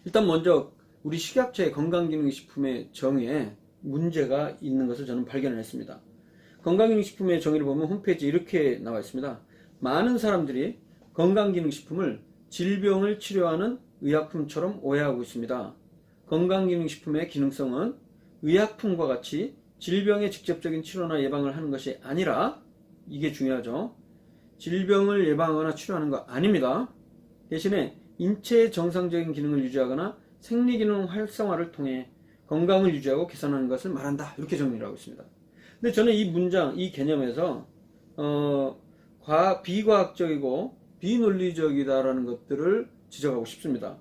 일단 먼저 우리 식약처의 건강기능식품의 정의에 문제가 있는 것을 저는 발견을 했습니다. 건강기능식품의 정의를 보면 홈페이지에 이렇게 나와 있습니다. 많은 사람들이 건강기능식품을 질병을 치료하는 의약품처럼 오해하고 있습니다. 건강기능식품의 기능성은 의약품과 같이 질병의 직접적인 치료나 예방을 하는 것이 아니라, 이게 중요하죠. 질병을 예방하거나 치료하는 거 아닙니다. 대신에 인체의 정상적인 기능을 유지하거나 생리기능 활성화를 통해 건강을 유지하고 개선하는 것을 말한다. 이렇게 정리를 하고 있습니다. 근데 저는 이 문장, 이 개념에서 비과학적이고 비논리적이다라는 것들을 지적하고 싶습니다.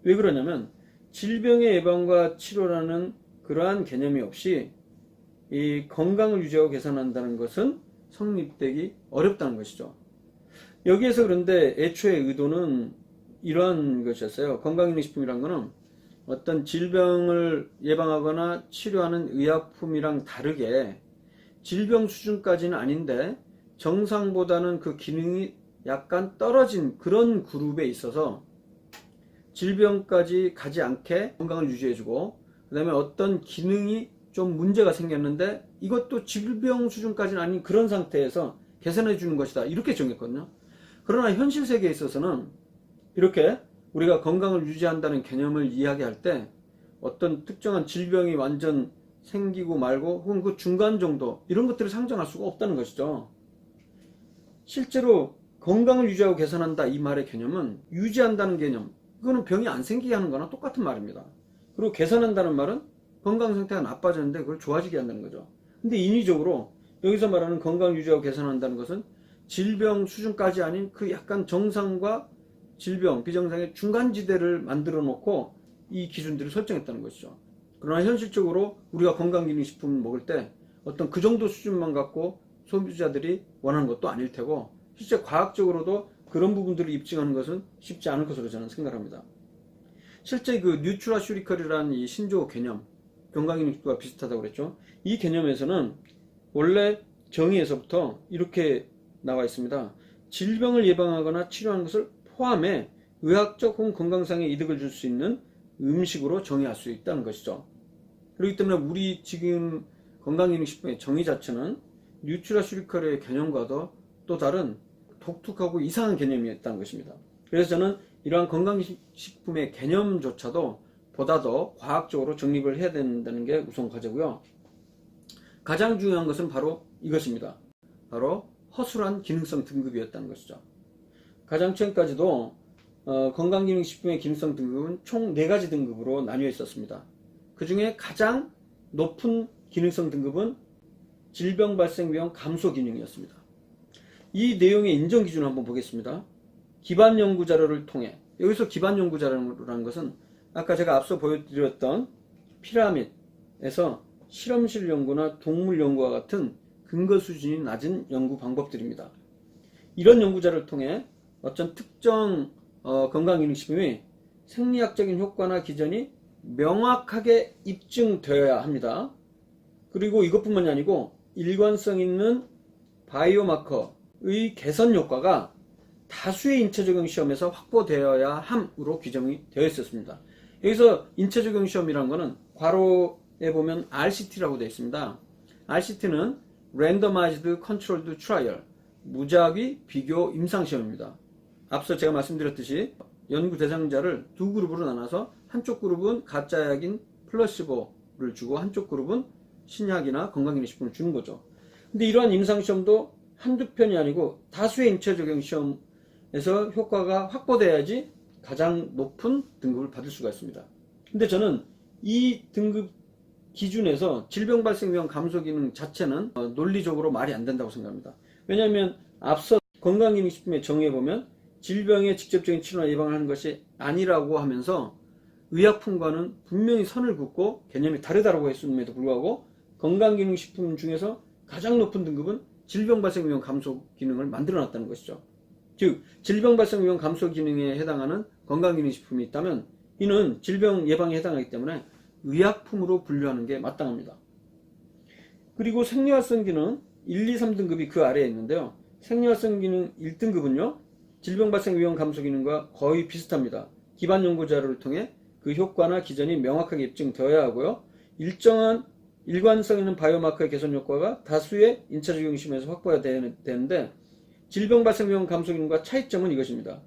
왜 그러냐면 질병의 예방과 치료라는 그러한 개념이 없이 이 건강을 유지하고 개선한다는 것은 성립되기 어렵다는 것이죠. 여기에서 그런데 애초에 의도는 이러한 것이었어요. 건강기능식품이란 것은 어떤 질병을 예방하거나 치료하는 의약품이랑 다르게 질병 수준까지는 아닌데 정상보다는 그 기능이 약간 떨어진 그런 그룹에 있어서 질병까지 가지 않게 건강을 유지해주고, 그 다음에 어떤 기능이 좀 문제가 생겼는데 이것도 질병 수준까지는 아닌 그런 상태에서 개선해 주는 것이다, 이렇게 정했거든요. 그러나 현실 세계에 있어서는 이렇게 우리가 건강을 유지한다는 개념을 이야기할 때 어떤 특정한 질병이 완전 생기고 말고 혹은 그 중간 정도, 이런 것들을 상정할 수가 없다는 것이죠. 실제로 건강을 유지하고 개선한다, 이 말의 개념은 유지한다는 개념, 이거는 병이 안 생기게 하는 거나 똑같은 말입니다. 그리고 개선한다는 말은 건강 상태가 나빠졌는데 그걸 좋아지게 한다는 거죠. 근데 인위적으로 여기서 말하는 건강 유지하고 개선한다는 것은 질병 수준까지 아닌 그 약간 정상과 질병, 비정상의 중간지대를 만들어 놓고 이 기준들을 설정했다는 것이죠. 그러나 현실적으로 우리가 건강기능식품을 먹을 때 어떤 그 정도 수준만 갖고 소비자들이 원하는 것도 아닐 테고, 실제 과학적으로도 그런 부분들을 입증하는 것은 쉽지 않을 것으로 저는 생각합니다. 실제 그 뉴트라슈리컬이라는 이 신조어 개념, 건강기능식품과 비슷하다고 그랬죠. 이 개념에서는 원래 정의에서부터 이렇게 나와 있습니다. 질병을 예방하거나 치료하는 것을 포함해 의학적 혹은 건강상의 이득을 줄 수 있는 음식으로 정의할 수 있다는 것이죠. 그렇기 때문에 우리 지금 건강기능식품의 정의 자체는 뉴트라슈리컬의 개념과도 또 다른 독특하고 이상한 개념이 있다는 것입니다. 그래서 저는 이러한 건강식품의 개념조차도 보다 더 과학적으로 정립을 해야 된다는 게 우선 과제고요. 가장 중요한 것은 바로 이것입니다. 바로 허술한 기능성 등급이었다는 것이죠. 가장 최근까지도 건강기능식품의 기능성 등급은 총 4가지 등급으로 나뉘어 있었습니다. 그 중에 가장 높은 기능성 등급은 질병 발생 위험 감소 기능이었습니다. 이 내용의 인정 기준을 한번 보겠습니다. 기반 연구 자료를 통해, 여기서 기반 연구 자료라는 것은 아까 제가 앞서 보여드렸던 피라밋에서 실험실 연구나 동물 연구와 같은 근거 수준이 낮은 연구 방법들입니다. 이런 연구 자료를 통해 어떤 특정 건강기능식품이 생리학적인 효과나 기전이 명확하게 입증되어야 합니다. 그리고 이것뿐만이 아니고 일관성 있는 바이오마커의 개선 효과가 다수의 인체적용 시험에서 확보되어야 함으로 규정이 되어 있었습니다. 여기서 인체적용 시험이라는 것은 괄호에 보면 RCT라고 되어 있습니다. RCT는 Randomized Controlled Trial, 무작위 비교 임상시험입니다. 앞서 제가 말씀드렸듯이 연구 대상자를 두 그룹으로 나눠서 한쪽 그룹은 가짜약인 플러시보를 주고 한쪽 그룹은 신약이나 건강기능식품을 주는 거죠. 근데 이러한 임상시험도 한두 편이 아니고 다수의 인체적용 시험에서 효과가 확보돼야지 가장 높은 등급을 받을 수가 있습니다. 근데 저는 이 등급 기준에서 질병 발생 위험 감소 기능 자체는 논리적으로 말이 안 된다고 생각합니다. 왜냐하면 앞서 건강기능식품의 정의에 보면 질병의 직접적인 치료나 예방을 하는 것이 아니라고 하면서 의약품과는 분명히 선을 긋고 개념이 다르다고 했음에도 불구하고 건강기능식품 중에서 가장 높은 등급은 질병 발생 위험 감소 기능을 만들어 놨다는 것이죠. 즉 질병 발생 위험 감소 기능에 해당하는 건강기능식품이 있다면 이는 질병 예방에 해당하기 때문에 의약품으로 분류하는 게 마땅합니다. 그리고 생리활성 기능 1, 2, 3등급이 그 아래에 있는데요. 생리활성 기능 1등급은요 질병 발생 위험 감소 기능과 거의 비슷합니다. 기반 연구 자료를 통해 그 효과나 기전이 명확하게 입증되어야 하고요. 일정한 일관성 있는 바이오마커의 개선 효과가 다수의 인차 적용 시험에서 확보해야 되는데 질병 발생 위험 감소 기능과 차이점은 이것입니다.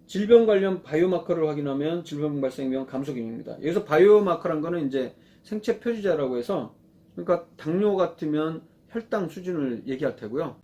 질병 관련 바이오마커를 확인하면 질병 발생 위험 감소 기능입니다. 여기서 바이오마커란 거는 이제 생체 표시자라고 해서 그러니까 당뇨 같으면 혈당 수준을 얘기할 테고요.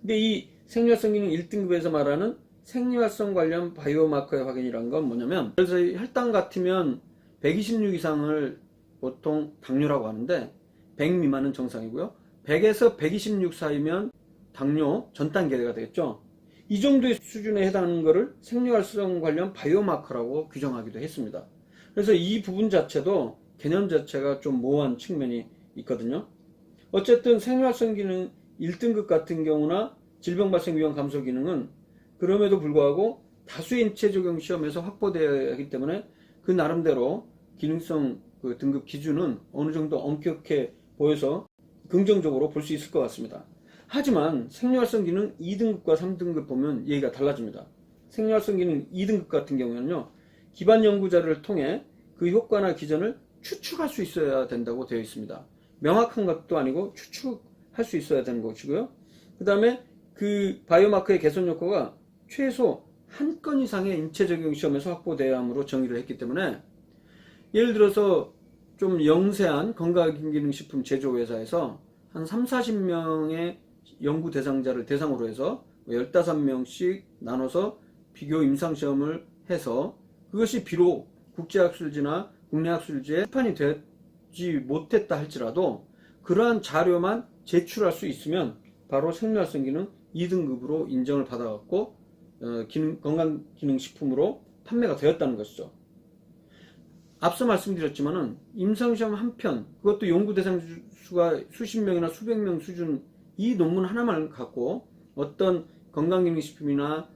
근데 이 생리활성 기능 1등급에서 말하는 생리활성 관련 바이오마커의 확인이란 건 뭐냐면, 그래서 혈당 같으면 126 이상을 보통 당뇨라고 하는데 100 미만은 정상이고요. 100에서 126 사이면 당뇨 전 단계가 되겠죠. 이 정도의 수준에 해당하는 것을 생리활성 관련 바이오마커라고 규정하기도 했습니다. 그래서 이 부분 자체도 개념 자체가 좀 모호한 측면이 있거든요. 어쨌든 생리활성 기능 1등급 같은 경우나 질병 발생 위험 감소 기능은 그럼에도 불구하고 다수의 인체 적용 시험에서 확보되어야 하기 때문에 그 나름대로 기능성 그 등급 기준은 어느 정도 엄격해 보여서 긍정적으로 볼 수 있을 것 같습니다. 하지만 생리활성 기능 2등급과 3등급 보면 얘기가 달라집니다. 생리활성 기능 2등급 같은 경우에는요, 기반 연구 자료를 통해 그 효과나 기전을 추측할 수 있어야 된다고 되어 있습니다. 명확한 것도 아니고 추측할 수 있어야 되는 것이고요. 그 다음에 그 바이오마커의 개선 효과가 최소 한 건 이상의 인체 적용 시험에서 확보되어야 함으로 정의를 했기 때문에, 예를 들어서 좀 영세한 건강기능식품 제조회사에서 한 3, 40명의 연구 대상자를 대상으로 해서 15명씩 나눠서 비교 임상시험을 해서 그것이 비록 국제학술지나 국내학술지에 출판이 되지 못했다 할지라도 그러한 자료만 제출할 수 있으면 바로 생리활성 기능 2등급으로 인정을 받아갖고 건강기능식품으로 판매가 되었다는 것이죠. 앞서 말씀드렸지만은 임상시험 한 편, 그것도 연구 대상 수가 수십 명이나 수백 명 수준, 이 논문 하나만 갖고 어떤 건강기능식품이나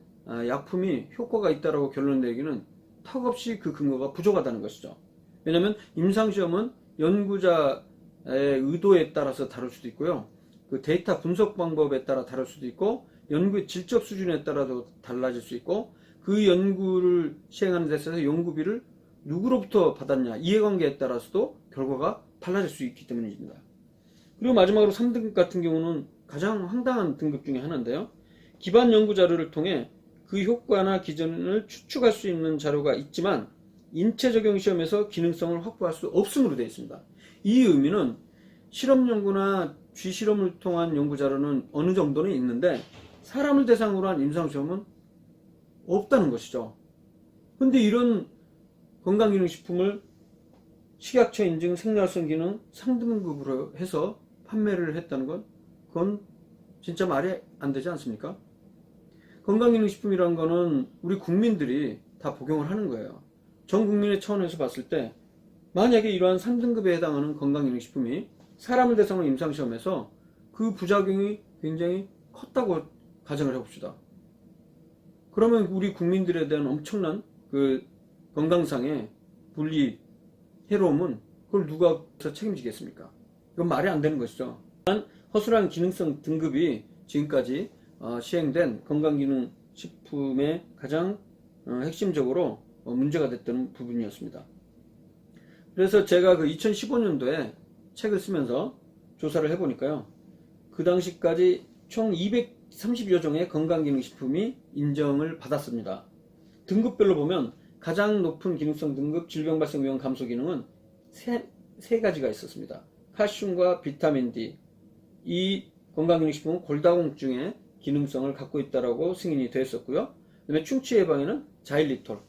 약품이 효과가 있다라고 결론 내기는 턱없이 그 근거가 부족하다는 것이죠. 왜냐하면 임상시험은 연구자의 의도에 따라서 다를 수도 있고요. 그 데이터 분석 방법에 따라 다를 수도 있고, 연구의 질적 수준에 따라도 달라질 수 있고, 그 연구를 시행하는 데 있어서 연구비를 누구로부터 받았냐, 이해관계에 따라서도 결과가 달라질 수 있기 때문입니다. 그리고 마지막으로 3등급 같은 경우는 가장 황당한 등급 중에 하나인데요. 기반 연구 자료를 통해 그 효과나 기전을 추측할 수 있는 자료가 있지만 인체 적용 시험에서 기능성을 확보할 수 없음으로 되어 있습니다. 이 의미는 실험 연구나 쥐실험을 통한 연구 자료는 어느 정도는 있는데 사람을 대상으로 한 임상시험은 없다는 것이죠. 근데 이런 건강기능식품을 식약처 인증 생리활성 기능 3등급으로 해서 판매를 했다는 건 그건 진짜 말이 안 되지 않습니까? 건강기능식품이라는 거는 우리 국민들이 다 복용을 하는 거예요. 전 국민의 차원에서 봤을 때 만약에 이러한 3등급에 해당하는 건강기능식품이 사람을 대상으로 임상시험에서 그 부작용이 굉장히 컸다고 가정을 해봅시다. 그러면 우리 국민들에 대한 엄청난 그 건강상의 불리, 해로움은 그걸 누가 책임지겠습니까? 이건 말이 안 되는 것이죠. 허술한 기능성 등급이 지금까지 시행된 건강기능식품의 가장 핵심적으로 문제가 됐던 부분이었습니다. 그래서 제가 그 2015년도에 책을 쓰면서 조사를 해보니까요, 그 당시까지 총 230여 종의 건강기능식품이 인정을 받았습니다. 등급별로 보면 가장 높은 기능성 등급 질병 발생 위험 감소 기능은 세 가지가 있었습니다. 칼슘과 비타민 D, 이 건강기능식품은 골다공증의 기능성을 갖고 있다라고 승인이 되었었고요. 그 다음에 충치 예방에는 자일리톨,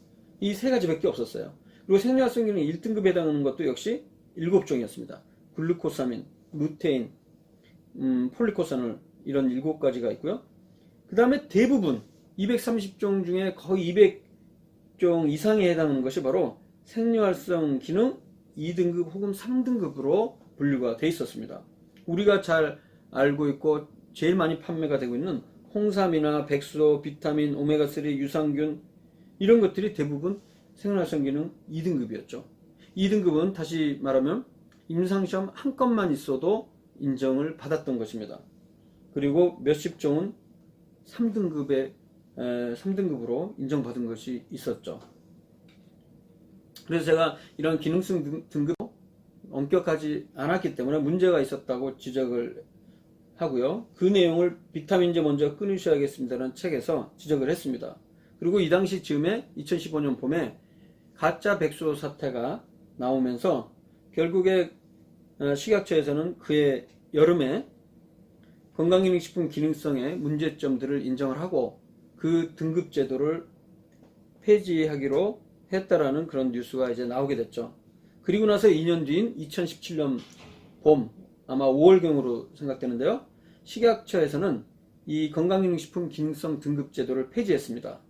이 세 가지밖에 없었어요. 그리고 생리활성 기능 1등급에 해당하는 것도 역시 7종이었습니다. 글루코사민, 루테인, 폴리코사놀, 이런 7가지가 있고요. 그 다음에 대부분 230종 중에 거의 200종 이상에 해당하는 것이 바로 생리활성 기능 2등급 혹은 3등급으로 분류가 되어 있었습니다. 우리가 잘 알고 있고 제일 많이 판매가 되고 있는 홍삼이나 백소, 비타민, 오메가3, 유산균, 이런 것들이 대부분 생리활성 기능 2등급이었죠. 2등급은 다시 말하면 임상시험 한 건만 있어도 인정을 받았던 것입니다. 그리고 몇십 종은 3등급으로 인정받은 것이 있었죠. 그래서 제가 이런 기능성 등급 엄격하지 않았기 때문에 문제가 있었다고 지적을 하고요. 그 내용을 비타민제 먼저 끊으셔야겠습니다라는 책에서 지적을 했습니다. 그리고 이 당시 즈음에 2015년 봄에 가짜 백수 사태가 나오면서 결국에 식약처에서는 그해 여름에 건강기능식품 기능성의 문제점들을 인정을 하고 그 등급 제도를 폐지하기로 했다라는 그런 뉴스가 이제 나오게 됐죠. 그리고 나서 2년 뒤인 2017년 봄, 아마 5월경으로 생각되는데요. 식약처에서는 이 건강기능식품 기능성 등급 제도를 폐지했습니다.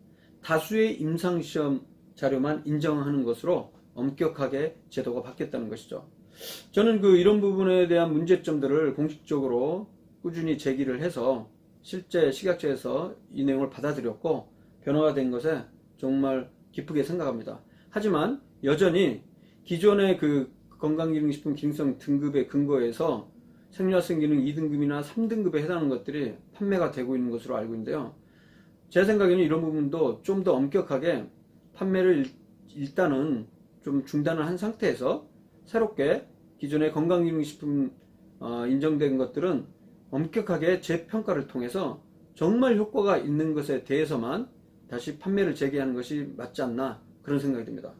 다수의 임상시험 자료만 인정하는 것으로 엄격하게 제도가 바뀌었다는 것이죠. 저는 이런 부분에 대한 문제점들을 공식적으로 꾸준히 제기를 해서 실제 식약처에서 이 내용을 받아들였고 변화가 된 것에 정말 기쁘게 생각합니다. 하지만 여전히 기존의 그 건강기능식품 기능성 등급에 근거해서 생리활성기능 2등급이나 3등급에 해당하는 것들이 판매가 되고 있는 것으로 알고 있는데요. 제 생각에는 이런 부분도 좀 더 엄격하게 판매를 일단은 좀 중단을 한 상태에서 새롭게 기존의 건강기능식품 인정된 것들은 엄격하게 재평가를 통해서 정말 효과가 있는 것에 대해서만 다시 판매를 재개하는 것이 맞지 않나 그런 생각이 듭니다.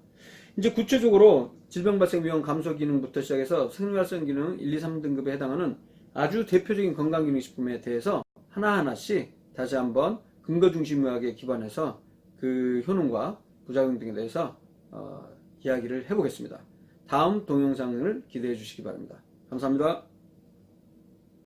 이제 구체적으로 질병발생 위험 감소 기능부터 시작해서 생리활성 기능 1, 2, 3등급에 해당하는 아주 대표적인 건강기능식품에 대해서 하나하나씩 다시 한번 근거 중심하게 기반해서 그 효능과 부작용 등에 대해서 이야기를 해보겠습니다. 다음 동영상을 기대해 주시기 바랍니다. 감사합니다.